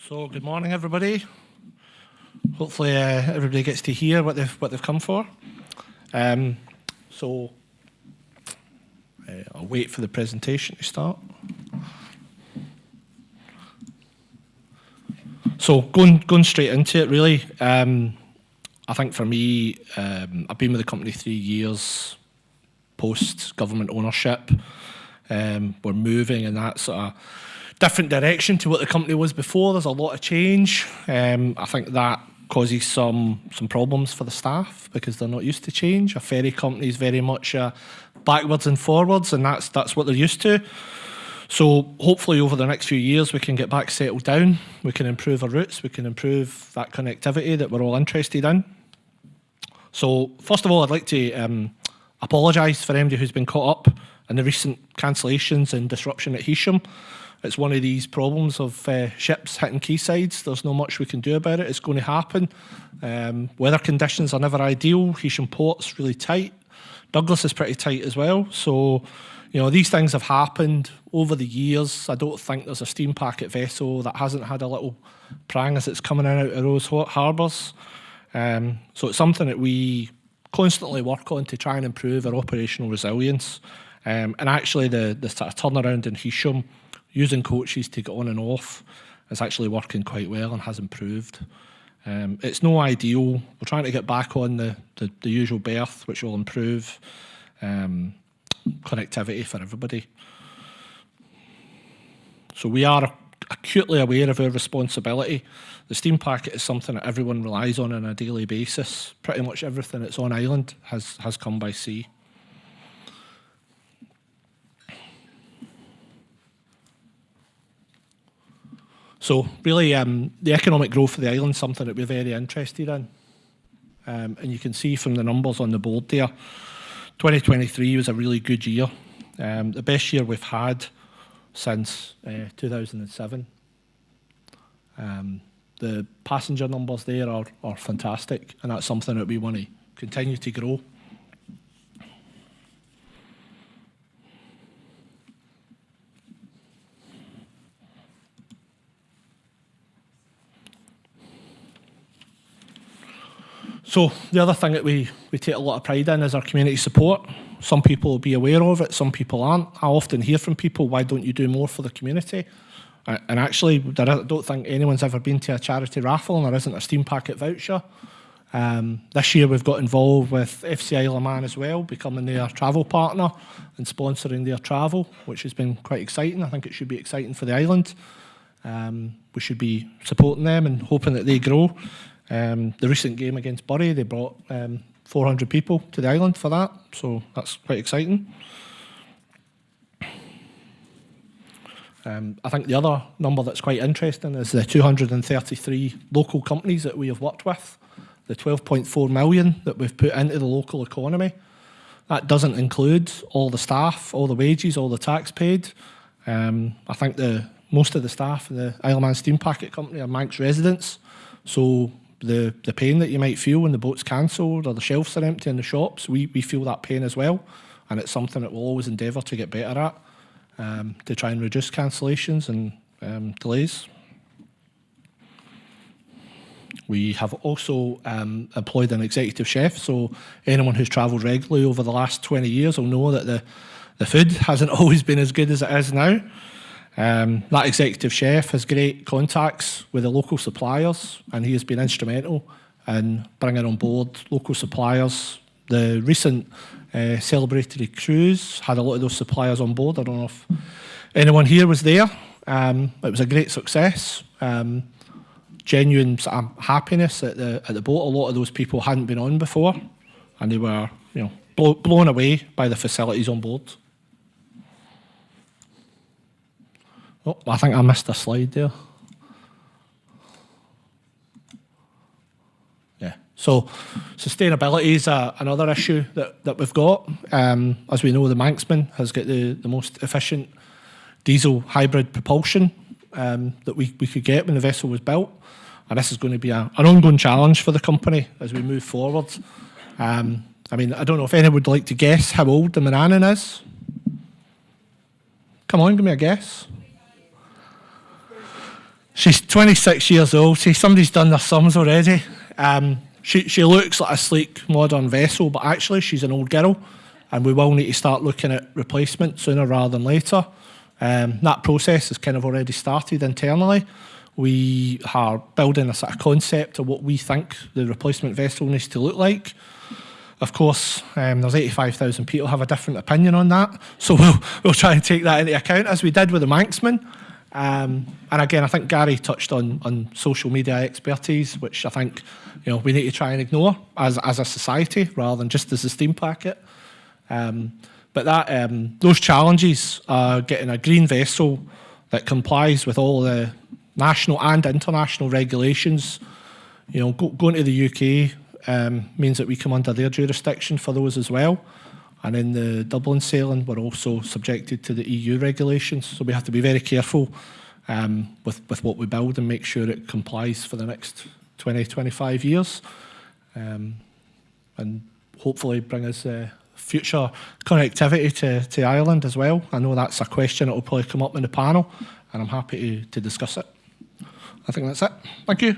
So good morning, everybody. Hopefully, everybody gets to hear what they've come for. I'll wait for the presentation to start. So going straight into it, really. I think for me, I've been with the company 3 years post government ownership. We're moving in that sort of different direction to what the company was before. There's a lot of change. I think that causes some problems for the staff because they're not used to change. A ferry company is very much backwards and forwards, and that's what they're used to. So hopefully over the next few years we can get back settled down, we can improve our routes, we can improve that connectivity that we're all interested in. So first of all, I'd like to apologise for anybody who's been caught up in the recent cancellations and disruption at Heysham. It's one of these problems of ships hitting quaysides. There's not much we can do about it. It's going to happen. Weather conditions are never ideal. Heysham Port's really tight. Douglas is pretty tight as well. So, these things have happened over the years. I don't think there's a steam packet vessel that hasn't had a little prang as it's coming in out of those harbours. So it's something that we constantly work on to try and improve our operational resilience. And actually the sort of turnaround in Heysham, using coaches to get on and off, is actually working quite well and has improved. It's no ideal. We're trying to get back on the usual berth, which will improve connectivity for everybody. So we are acutely aware of our responsibility. The steam packet is something that everyone relies on a daily basis. Pretty much everything that's on island has come by sea. So really, the economic growth of the island is something that we're very interested in. And you can see from the numbers on the board there, 2023 was a really good year. The best year we've had since 2007. The passenger numbers there are fantastic, and that's something that we want to continue to grow. So the other thing that we take a lot of pride in is our community support. Some people will be aware of it, some people aren't. I often hear from people, why don't you do more for the community? And actually, I don't think anyone's ever been to a charity raffle and there isn't a steam packet voucher. This year we've got involved with FCI Le Mans as well, becoming their travel partner and sponsoring their travel, which has been quite exciting. I think it should be exciting for the island. We should be supporting them and hoping that they grow. The recent game against Bury, they brought 400 people to the island for that, so that's quite exciting. I think the other number that's quite interesting is the 233 local companies that we have worked with, the 12.4 million that we've put into the local economy. That doesn't include all the staff, all the wages, all the tax paid. I think most of the staff in the Isle of Man Steam Packet Company are Manx residents, so the pain that you might feel when the boat's cancelled or the shelves are empty in the shops, we feel that pain as well, and it's something that we'll always endeavour to get better at, to try and reduce cancellations and delays. We have also employed an executive chef, so anyone who's travelled regularly over the last 20 years will know that the food hasn't always been as good as it is now. That executive chef has great contacts with the local suppliers, and he has been instrumental in bringing on board local suppliers. The recent celebratory cruise had a lot of those suppliers on board. I don't know if anyone here was there. It was a great success. Genuine happiness at the boat. A lot of those people hadn't been on before, and they were blown away by the facilities on board. Oh, I think I missed a slide there. Yeah, so sustainability is another issue that we've got. As we know, the Manxman has got the most efficient diesel hybrid propulsion that we could get when the vessel was built. And this is going to be an ongoing challenge for the company as we move forward. I don't know if anyone would like to guess how old the Manannan is. Come on, give me a guess. She's 26 years old. See, somebody's done their sums already. She looks like a sleek, modern vessel, but actually she's an old girl, and we will need to start looking at replacement sooner rather than later. That process has kind of already started internally. We are building a sort of concept of what we think the replacement vessel needs to look like. Of course, there's 85,000 people have a different opinion on that, so we'll try and take that into account, as we did with the Manxman. And again, I think Gary touched on social media expertise, which I think we need to try and ignore as a society rather than just as a steam packet. But those challenges are getting a green vessel that complies with all the national and international regulations. Going to the UK means that we come under their jurisdiction for those as well. And in the Dublin sailing, we're also subjected to the EU regulations. So we have to be very careful with what we build and make sure it complies for the next 20, 25 years. And hopefully bring us future connectivity to Ireland as well. I know that's a question that will probably come up in the panel, and I'm happy to discuss it. I think that's it. Thank you.